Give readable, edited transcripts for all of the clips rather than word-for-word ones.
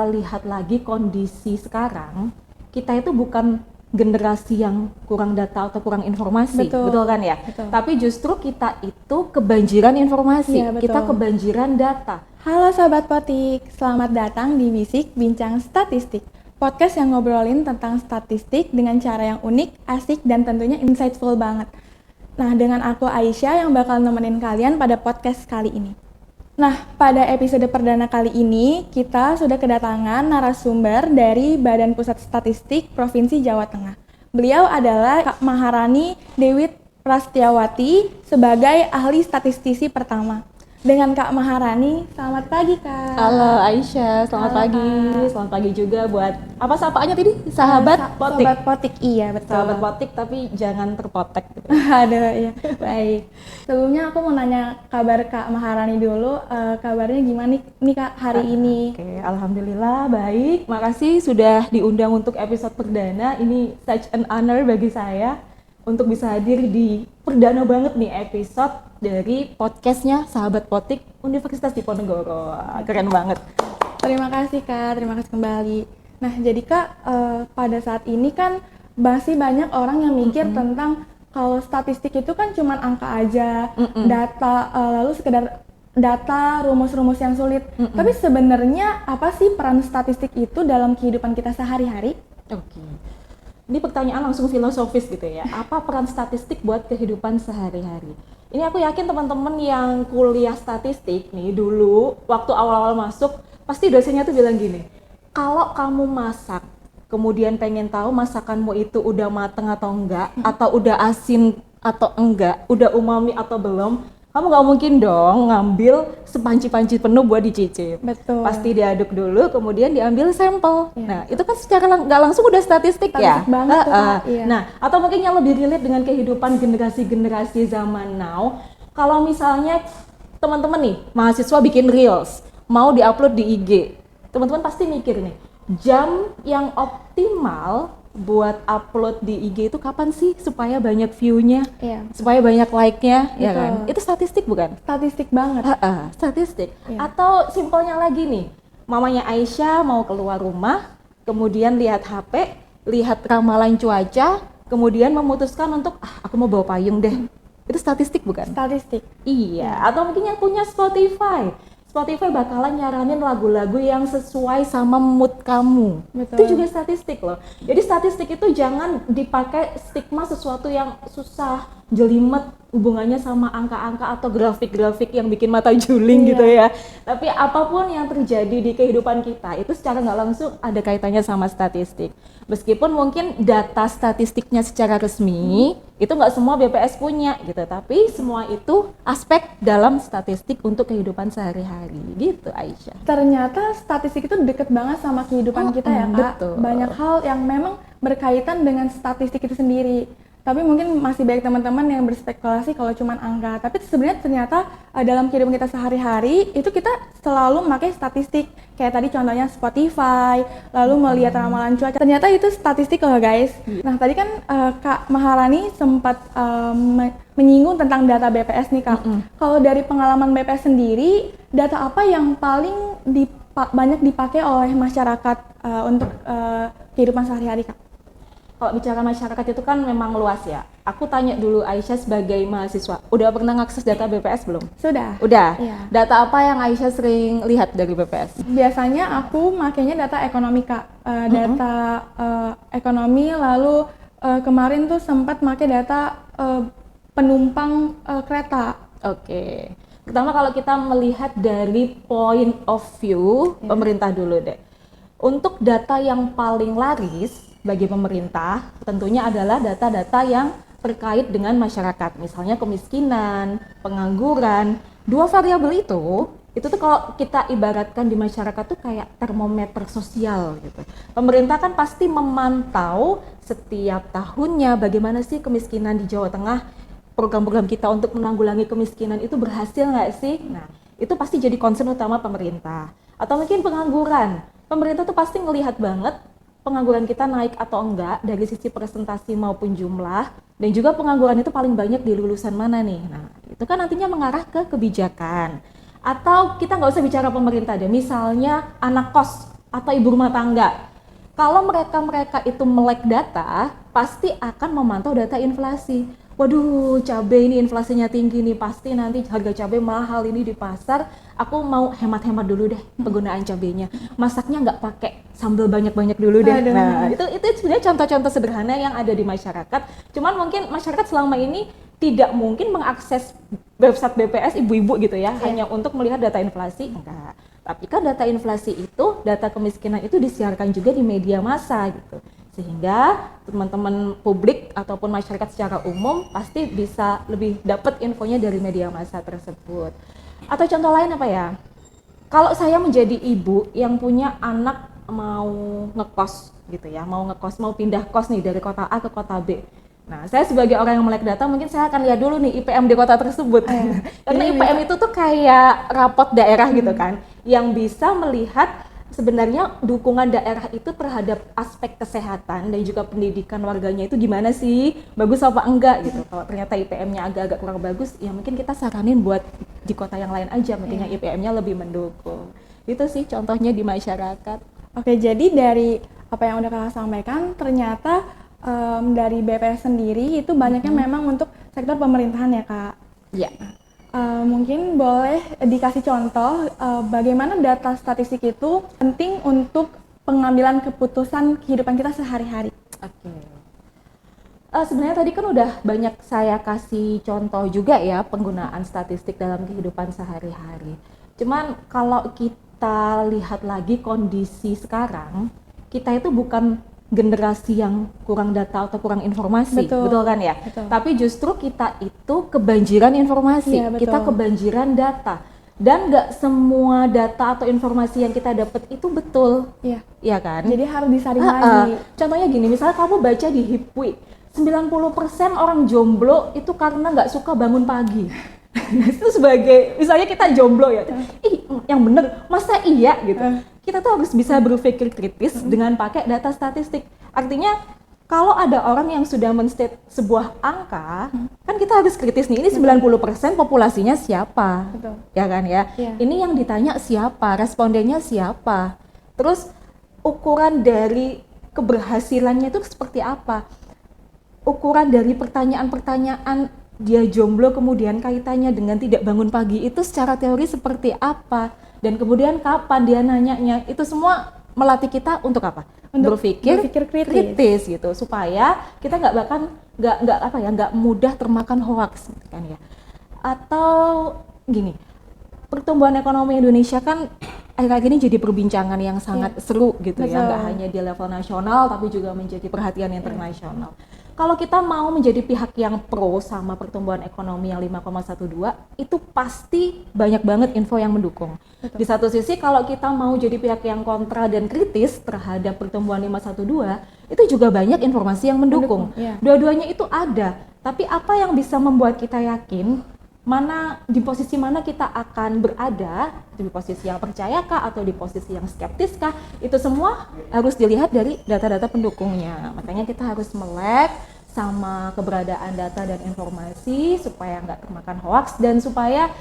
kita lihat lagi kondisi sekarang, kita itu bukan generasi yang kurang data atau kurang informasi, betul kan ya? Betul. Tapi justru kita itu kebanjiran informasi, Iya, betul. kita kebanjiran data. Halo Sahabat Potik, selamat datang di Bisik Bincang Statistik, podcast yang ngobrolin tentang statistik dengan cara yang unik, asik, dan tentunya insightful banget. Nah, dengan aku Aisyah yang bakal nemenin kalian pada podcast kali ini. Nah, pada episode perdana kali ini, kita sudah kedatangan narasumber dari Badan Pusat Statistik Provinsi Jawa Tengah. Beliau adalah Kak Maharani Dewi Prastiawati sebagai ahli statistisi pertama. Dengan Kak Maharani, selamat pagi Kak. Halo Aisyah, selamat Halo, pagi. Kak. Selamat pagi juga buat apa sapaannya tadi? Sahabat Potik. Sahabat Potik, iya betul. Sahabat Potik tapi jangan terpotek gitu. Aduh, iya. Baik. Sebelumnya aku mau nanya kabar Kak Maharani dulu. Kabarnya gimana nih Kak hari ini? Oke, alhamdulillah baik. Makasih sudah diundang untuk episode perdana. Ini such an honor bagi saya untuk bisa hadir di perdana banget nih episode dari podcastnya Sahabat Potik Universitas Diponegoro. Keren banget. Terima kasih Kak, terima kasih kembali. Nah, jadi Kak, pada saat ini kan masih banyak orang yang mikir tentang kalau statistik itu kan cuma angka aja, data, lalu sekedar data, rumus-rumus yang sulit. Tapi sebenarnya apa sih peran statistik itu dalam kehidupan kita sehari-hari? Oke. Ini pertanyaan langsung filosofis gitu ya. Apa peran statistik buat kehidupan sehari-hari? Ini aku yakin teman-teman yang kuliah statistik nih dulu waktu awal-awal masuk pasti dosennya tuh bilang gini, kalau kamu masak kemudian pengen tahu masakanmu itu udah mateng atau enggak, atau udah asin atau enggak, udah umami atau belum, kamu nggak mungkin dong ngambil sepanci-panci penuh buat dicicip. Betul. Pasti diaduk dulu, kemudian diambil sampel. Iya. Nah, itu kan secara nggak langsung udah statistik ya. Statistik banget tuh, Kak. Iya. Nah, atau mungkin yang lebih relate dengan kehidupan generasi-generasi zaman now, kalau misalnya teman-teman nih, mahasiswa bikin reels, mau diupload di IG, teman-teman pasti mikir nih, jam yang optimal buat upload di IG itu kapan sih supaya banyak view-nya, Iya. supaya banyak like-nya, ya Betul. kan? Itu statistik bukan? Statistik banget. Statistik. Iya. Atau simpelnya lagi nih, mamanya Aisyah mau keluar rumah, kemudian lihat HP, lihat ramalan cuaca, kemudian memutuskan untuk aku mau bawa payung deh. Itu statistik bukan? Statistik. Iya. Atau mungkin yang punya Spotify bakalan nyaranin lagu-lagu yang sesuai sama mood kamu. Betul. Itu juga statistik loh. Jadi statistik itu jangan dipakai stigma sesuatu yang susah, jelimet, hubungannya sama angka-angka atau grafik-grafik yang bikin mata juling gitu ya. Tapi apapun yang terjadi di kehidupan kita itu secara nggak langsung ada kaitannya sama statistik. Meskipun mungkin data statistiknya secara resmi itu nggak semua BPS punya gitu, tapi semua itu aspek dalam statistik untuk kehidupan sehari-hari gitu Aisyah. Ternyata statistik itu deket banget sama kehidupan kita ya Kak. Betul. Banyak hal yang memang berkaitan dengan statistik itu sendiri. Tapi mungkin masih banyak teman-teman yang berspekulasi kalau cuma angka. Tapi sebenarnya ternyata dalam kehidupan kita sehari-hari itu kita selalu memakai statistik. Kayak tadi contohnya Spotify, lalu melihat ramalan cuaca. Ternyata itu statistik loh guys. Nah tadi kan Kak Maharani sempat menyinggung tentang data BPS nih Kak. Kalau dari pengalaman BPS sendiri, data apa yang paling banyak dipakai oleh masyarakat untuk kehidupan sehari-hari Kak? Kalau bicara masyarakat itu kan memang luas ya. Aku tanya dulu Aisyah sebagai mahasiswa, udah pernah ngakses data BPS belum? Sudah. Udah? Iya. Data apa yang Aisyah sering lihat dari BPS? Biasanya aku makainya data ekonomi Kak. Data ekonomi, lalu kemarin tuh sempat pakai data penumpang kereta. Oke. Pertama kalau kita melihat dari point of view pemerintah dulu deh. Untuk data yang paling laris bagi pemerintah tentunya adalah data-data yang terkait dengan masyarakat, misalnya kemiskinan, pengangguran. Dua variabel itu tuh kalau kita ibaratkan di masyarakat tuh kayak termometer sosial gitu. Pemerintah kan pasti memantau setiap tahunnya bagaimana sih kemiskinan di Jawa Tengah, program-program kita untuk menanggulangi kemiskinan itu berhasil nggak sih? Nah, itu pasti jadi concern utama pemerintah. Atau mungkin pengangguran, pemerintah tuh pasti ngelihat banget pengangguran kita naik atau enggak dari sisi presentasi maupun jumlah, dan juga pengangguran itu paling banyak di lulusan mana nih. Nah, itu kan nantinya mengarah ke kebijakan. Atau kita nggak usah bicara pemerintah deh, misalnya anak kos atau ibu rumah tangga. Kalau mereka itu melek data, pasti akan memantau data inflasi. Waduh, cabai ini inflasinya tinggi nih, pasti nanti harga cabai mahal ini di pasar. Aku mau hemat-hemat dulu deh penggunaan cabainya. Masaknya nggak pakai sambal banyak-banyak dulu deh. Aduh. Nah, itu sebenarnya contoh-contoh sederhana yang ada di masyarakat. Cuman mungkin masyarakat selama ini tidak mungkin mengakses website BPS ibu-ibu gitu ya, hanya untuk melihat data inflasi. Enggak. Tapi kan data inflasi itu, data kemiskinan itu disiarkan juga di media massa gitu. Sehingga teman-teman publik ataupun masyarakat secara umum pasti bisa lebih dapat infonya dari media massa tersebut. Atau contoh lain apa ya? Kalau saya menjadi ibu yang punya anak mau ngekos gitu ya, mau pindah kos nih dari kota A ke kota B. Nah, saya sebagai orang yang melek data, mungkin saya akan lihat dulu nih IPM di kota tersebut. Karena IPM itu tuh kayak rapot daerah gitu kan, yang bisa melihat sebenarnya dukungan daerah itu terhadap aspek kesehatan dan juga pendidikan warganya itu gimana sih, bagus apa enggak gitu. Kalau ternyata IPM-nya agak-agak kurang bagus, ya mungkin kita saranin buat di kota yang lain aja, mungkinnya IPM-nya lebih mendukung. Itu sih contohnya di masyarakat. Oke, jadi dari apa yang udah kakak sampaikan, ternyata dari BPS sendiri itu banyaknya memang untuk sektor pemerintahan ya kak. Iya. Mungkin boleh dikasih contoh bagaimana data statistik itu penting untuk pengambilan keputusan kehidupan kita sehari-hari. Oke. Sebenarnya tadi kan udah banyak saya kasih contoh juga ya penggunaan statistik dalam kehidupan sehari-hari. Cuman kalau kita lihat lagi kondisi sekarang, kita itu bukan generasi yang kurang data atau kurang informasi, betul kan ya? Betul. Tapi justru kita itu kebanjiran informasi, Iya, kita kebanjiran data, dan nggak semua data atau informasi yang kita dapat itu betul, iya kan? Jadi harus disaring lagi. Contohnya gini, misalnya kamu baca di Hipwi, 90% orang jomblo itu karena nggak suka bangun pagi. Itu sebagai, misalnya kita jomblo ya, yang bener, masa iya gitu. Kita tuh harus bisa berpikir kritis dengan pakai data statistik. Artinya kalau ada orang yang sudah men-state sebuah angka, kan kita harus kritis nih, ini 90% populasinya siapa? Betul. Ya kan ya? Ini yang ditanya siapa? Respondennya siapa? Terus ukuran dari keberhasilannya itu seperti apa? Ukuran dari pertanyaan-pertanyaan dia jomblo kemudian kaitannya dengan tidak bangun pagi itu secara teori seperti apa? Dan kemudian kapan dia nanyanya, itu semua melatih kita untuk apa? Untuk berpikir kritis gitu, supaya kita nggak mudah termakan hoax gitu kan ya. Atau gini, pertumbuhan ekonomi Indonesia kan akhir-akhir ini jadi perbincangan yang sangat seru gitu. Betul. Ya, nggak hanya di level nasional tapi juga menjadi perhatian internasional. Kalau kita mau menjadi pihak yang pro sama pertumbuhan ekonomi yang 5,12, itu pasti banyak banget info yang mendukung. Betul. Di satu sisi kalau kita mau jadi pihak yang kontra dan kritis terhadap pertumbuhan 5,12, itu juga banyak informasi yang mendukung. Dua-duanya itu ada, tapi apa yang bisa membuat kita yakin di posisi mana kita akan berada, di posisi yang percayakah atau di posisi yang skeptiskah, itu semua harus dilihat dari data-data pendukungnya. Makanya kita harus melek sama keberadaan data dan informasi supaya nggak termakan hoax dan supaya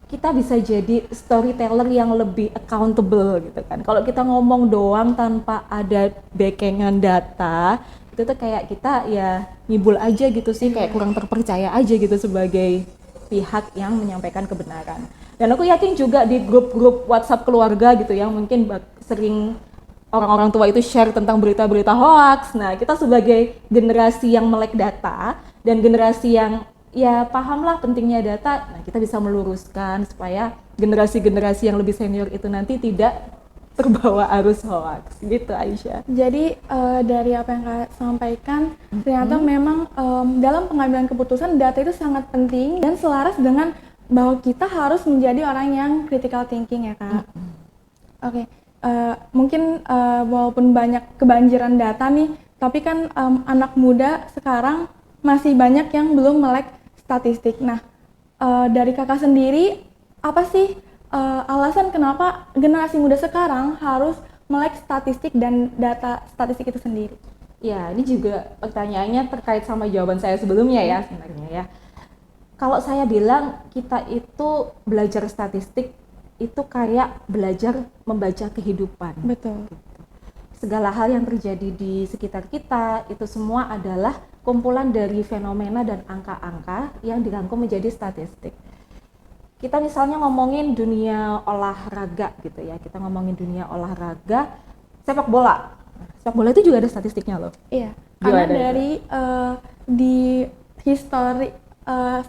kita bisa jadi storyteller yang lebih accountable gitu kan. Kalau kita ngomong doang tanpa ada backingan data, itu tuh kayak kita ya ngibul aja gitu sih, kayak kurang terpercaya aja gitu sebagai pihak yang menyampaikan kebenaran. Dan aku yakin juga di grup-grup WhatsApp keluarga gitu yang mungkin sering orang-orang tua itu share tentang berita-berita hoax. Nah, kita sebagai generasi yang melek data dan generasi yang ya pahamlah pentingnya data, nah kita bisa meluruskan supaya generasi-generasi yang lebih senior itu nanti tidak terbawa arus hoax gitu, Aisyah. Jadi dari apa yang Kak sampaikan, ternyata memang dalam pengambilan keputusan data itu sangat penting dan selaras dengan bahwa kita harus menjadi orang yang critical thinking ya Kak. Oke. Mungkin walaupun banyak kebanjiran data nih, tapi kan anak muda sekarang masih banyak yang belum melek statistik. Nah, dari kakak sendiri, apa sih alasan kenapa generasi muda sekarang harus melek statistik dan data statistik itu sendiri? Ya, ini juga pertanyaannya terkait sama jawaban saya sebelumnya ya sebenarnya ya. Kalau saya bilang kita itu belajar statistik itu kayak belajar membaca kehidupan. Betul. Segala hal yang terjadi di sekitar kita itu semua adalah kumpulan dari fenomena dan angka-angka yang dirangkum menjadi statistik. Kita misalnya ngomongin dunia olahraga gitu ya, kita ngomongin dunia olahraga sepak bola. Sepak bola itu juga ada statistiknya loh. Iya, karena Gimana dari di histori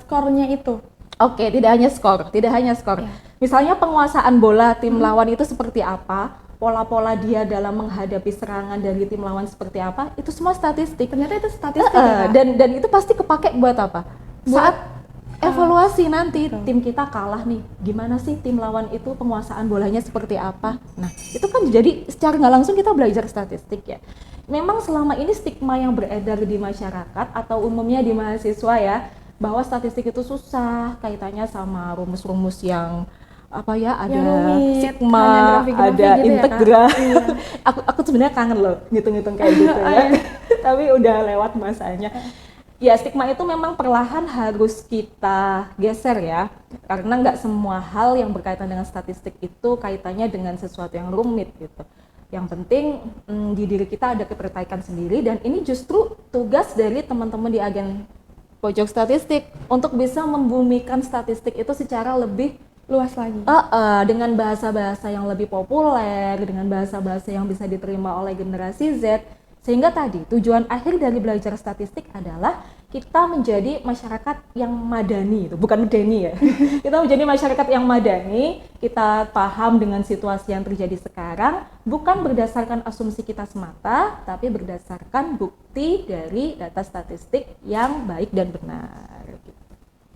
skornya itu. Oke, tidak hanya skor. Iya. Misalnya penguasaan bola tim lawan itu seperti apa, pola-pola dia dalam menghadapi serangan dari tim lawan seperti apa, itu semua statistik. Ternyata itu statistik ya, Kak? Dan itu pasti kepake buat apa? Buat, Saat evaluasi nanti betul. tim kita kalah nih, gimana sih tim lawan itu penguasaan bolanya seperti apa? Nah, itu kan jadi secara nggak langsung kita belajar statistik ya. Memang selama ini stigma yang beredar di masyarakat atau umumnya di mahasiswa ya, bahwa statistik itu susah, kaitannya sama rumus-rumus yang apa ya, ada Yang rumit, sigma, hanya grafik-grafik ada gitu ya, Kak? integral. Iya. aku sebenarnya kangen loh ngitung-ngitung kayak gitu ya. Tapi udah lewat masanya. Ya, stigma itu memang perlahan harus kita geser ya, karena nggak semua hal yang berkaitan dengan statistik itu kaitannya dengan sesuatu yang rumit gitu. Yang penting di diri kita ada ketertarikan sendiri, dan ini justru tugas dari teman-teman di agen pojok statistik untuk bisa membumikan statistik itu secara lebih Luas lagi. dengan bahasa-bahasa yang lebih populer, dengan bahasa-bahasa yang bisa diterima oleh generasi Z, sehingga tadi tujuan akhir dari belajar statistik adalah kita menjadi masyarakat yang madani, itu bukan medeni ya. Kita menjadi masyarakat yang madani, kita paham dengan situasi yang terjadi sekarang, bukan berdasarkan asumsi kita semata, tapi berdasarkan bukti dari data statistik yang baik dan benar.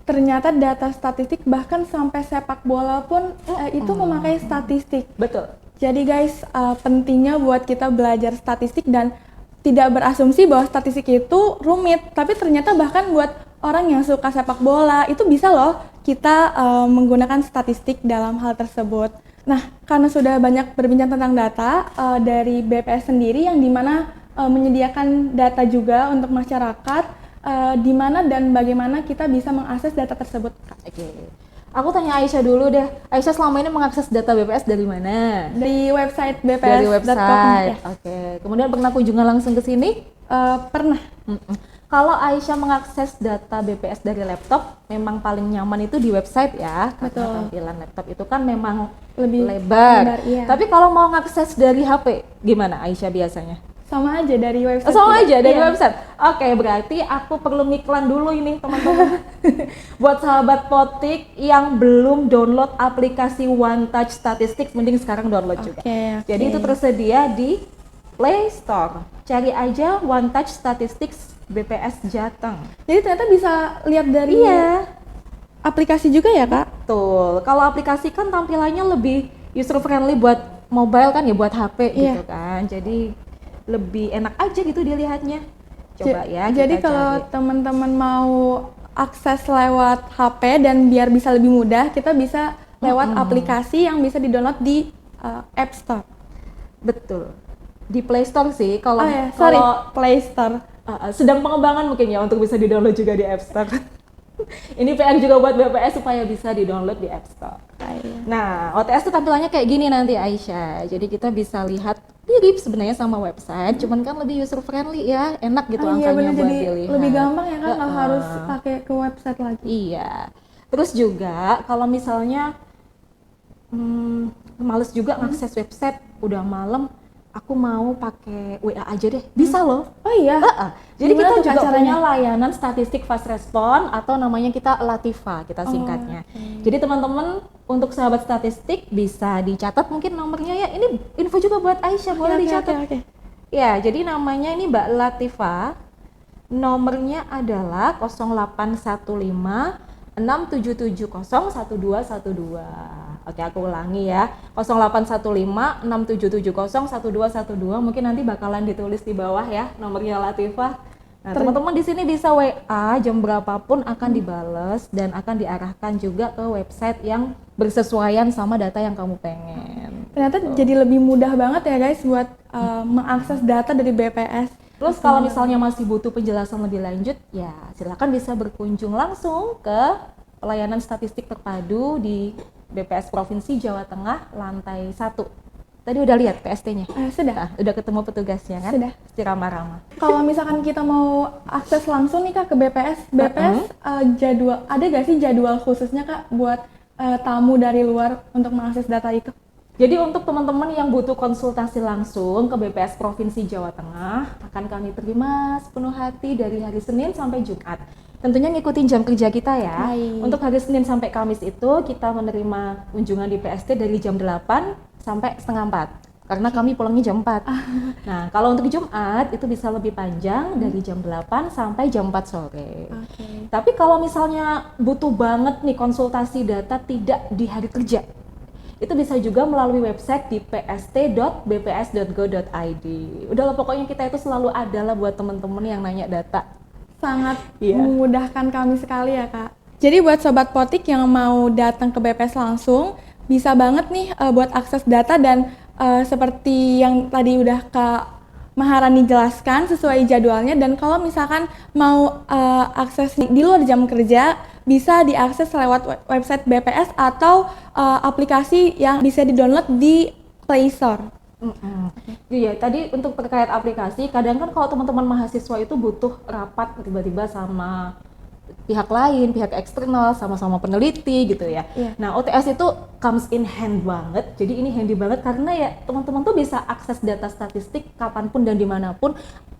Ternyata data statistik bahkan sampai sepak bola pun itu memakai statistik. Betul. Jadi guys, pentingnya buat kita belajar statistik dan tidak berasumsi bahwa statistik itu rumit, tapi ternyata bahkan buat orang yang suka sepak bola itu bisa loh kita menggunakan statistik dalam hal tersebut. Nah, karena sudah banyak berbincang tentang data dari BPS sendiri yang dimana menyediakan data juga untuk masyarakat, di mana dan bagaimana kita bisa mengakses data tersebut. Oke. Aku tanya Aisyah dulu deh. Aisyah selama ini mengakses data BPS dari mana? Dari website Dari bps.com. website. Ya. Oke. Kemudian pernah kunjungan langsung ke sini? Pernah. Kalau Aisyah mengakses data BPS dari laptop, memang paling nyaman itu di website ya. Karena Betul. tampilan laptop itu kan memang Lebih lebar. iya. Tapi kalau mau mengakses dari HP, gimana Aisyah biasanya? Sama aja dari website. Sama juga. aja dari Iya. website. Oke, berarti aku perlu ngiklan dulu ini teman-teman. Buat sahabat Potik yang belum download aplikasi One Touch Statistics, mending sekarang download juga. Oke. Jadi itu tersedia di Play Store. Cari aja One Touch Statistics BPS Jateng. Jadi ternyata bisa lihat dari Iya, aplikasi juga ya, Kak? betul. Kalau aplikasi kan tampilannya lebih user friendly buat mobile kan ya, buat HP Iya. gitu kan. Jadi lebih enak aja gitu dilihatnya. Coba ya. Jadi kita kalau cari. teman-teman mau akses lewat HP dan biar bisa lebih mudah, kita bisa lewat aplikasi yang bisa di-download di App Store. Betul. Di Play Store sih. Kalau Oh ya, sorry, kalau Play Store. sedang pengembangan mungkin ya untuk bisa di-download juga di App Store. Ini PR juga buat BPS supaya bisa di-download di App Store. Nah, OTS tuh tampilannya kayak gini nanti Aisyah. Jadi kita bisa lihat mirip sebenarnya sama website, cuman kan lebih user friendly ya, enak gitu Iya angkanya benar, buat jadi dilihat. lebih gampang ya kan, nggak harus pakai ke website lagi. Iya. Terus juga kalau misalnya males juga ngakses website, udah malam, aku mau pakai WA aja deh, bisa loh. Oh iya. Jadi Gimana kita tuh, Kak, juga caranya? punya layanan statistik fast respon atau namanya kita Latifa, kita singkatnya. Jadi teman-teman untuk sahabat statistik bisa dicatat mungkin nomornya ya. Ini info juga buat Aisyah, boleh dicatat. Oke. Ya, jadi namanya ini Mbak Latifa. Nomornya adalah 0815 67701212. Oke, aku ulangi ya. 0815 67701212. Mungkin nanti bakalan ditulis di bawah ya nomornya Latifah. Nah, teman-teman di sini bisa WA jam berapapun akan dibales dan akan diarahkan juga ke website yang bersesuaian sama data yang kamu pengen. Ternyata jadi lebih mudah banget ya guys buat mengakses data dari BPS. Terus kalau misalnya masih butuh penjelasan lebih lanjut, ya silakan bisa berkunjung langsung ke pelayanan statistik terpadu di BPS Provinsi Jawa Tengah lantai 1. Tadi udah lihat PST-nya? Sudah. Nah, udah ketemu petugasnya kan? Sudah. Pasti ramah-ramah. Kalau misalkan kita mau akses langsung nih Kak ke BPS, jadwal, ada gak sih jadwal khususnya Kak buat tamu dari luar untuk mengakses data itu? Jadi untuk teman-teman yang butuh konsultasi langsung ke BPS Provinsi Jawa Tengah, akan kami terima sepenuh hati dari hari Senin sampai Jumat. Tentunya ngikutin jam kerja kita ya. Baik. Untuk hari Senin sampai Kamis itu kita menerima kunjungan di PST dari jam 8 sampai setengah 4. Karena kami pulangnya jam 4. Nah, kalau untuk Jumat itu bisa lebih panjang dari jam 8 sampai jam 4 sore. Tapi kalau misalnya butuh banget nih konsultasi data tidak di hari kerja, itu bisa juga melalui website di pst.bps.go.id. Udahlah pokoknya kita itu selalu ada lah buat teman-teman yang nanya data. Sangat memudahkan kami sekali ya Kak. Jadi buat Sobat Potik yang mau datang ke BPS langsung, bisa banget nih buat akses data dan seperti yang tadi udah Kak Maharani jelaskan sesuai jadwalnya, dan kalau misalkan mau akses di luar jam kerja bisa diakses lewat website BPS atau aplikasi yang bisa di-download di Play Store. Iya, tadi untuk terkait aplikasi, kadang kan kalau teman-teman mahasiswa itu butuh rapat tiba-tiba sama pihak lain, pihak eksternal, sama-sama peneliti gitu ya. Nah, OTS itu comes in hand banget. Jadi ini handy banget karena ya teman-teman tuh bisa akses data statistik kapanpun dan dimanapun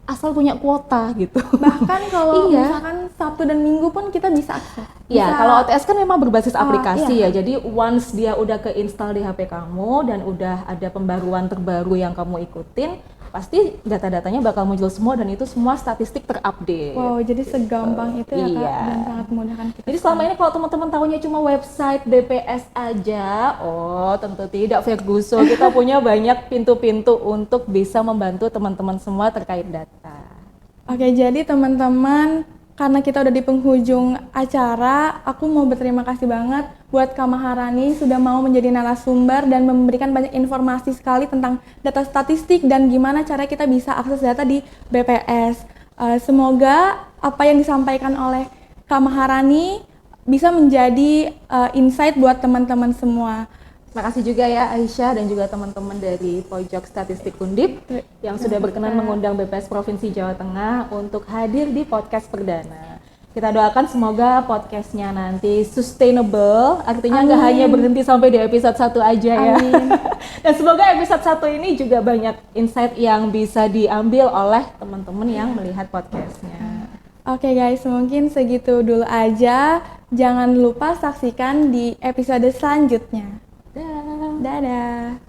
asal punya kuota gitu. Bahkan kalau misalkan Sabtu dan Minggu pun kita bisa akses. Iya, kalau OTS kan memang berbasis aplikasi ya. Jadi once dia udah keinstall di HP kamu dan udah ada pembaruan terbaru yang kamu ikutin, pasti data-datanya bakal muncul semua dan itu semua statistik terupdate. Wow, jadi segampang itu ya Kak, dan sangat memudahkan kita. Jadi selama ini kalau teman-teman tahunya cuma website BPS aja, oh tentu tidak Ferguson. Kita punya banyak pintu-pintu untuk bisa membantu teman-teman semua terkait data. Oke, jadi teman-teman, karena kita udah di penghujung acara, aku mau berterima kasih banget buat Kak Maharani sudah mau menjadi narasumber dan memberikan banyak informasi sekali tentang data statistik dan gimana cara kita bisa akses data di BPS. Semoga apa yang disampaikan oleh Kak Maharani bisa menjadi insight buat teman-teman semua. Terima kasih juga ya Aisyah dan juga teman-teman dari Pojok Statistik Undip yang sudah berkenan mengundang BPS Provinsi Jawa Tengah untuk hadir di podcast perdana. Kita doakan semoga podcastnya nanti sustainable, artinya nggak hanya berhenti sampai di episode 1 aja ya. Dan semoga episode 1 ini juga banyak insight yang bisa diambil oleh teman-teman yang melihat podcastnya. Oke guys, mungkin segitu dulu aja. Jangan lupa saksikan di episode selanjutnya. Dadah.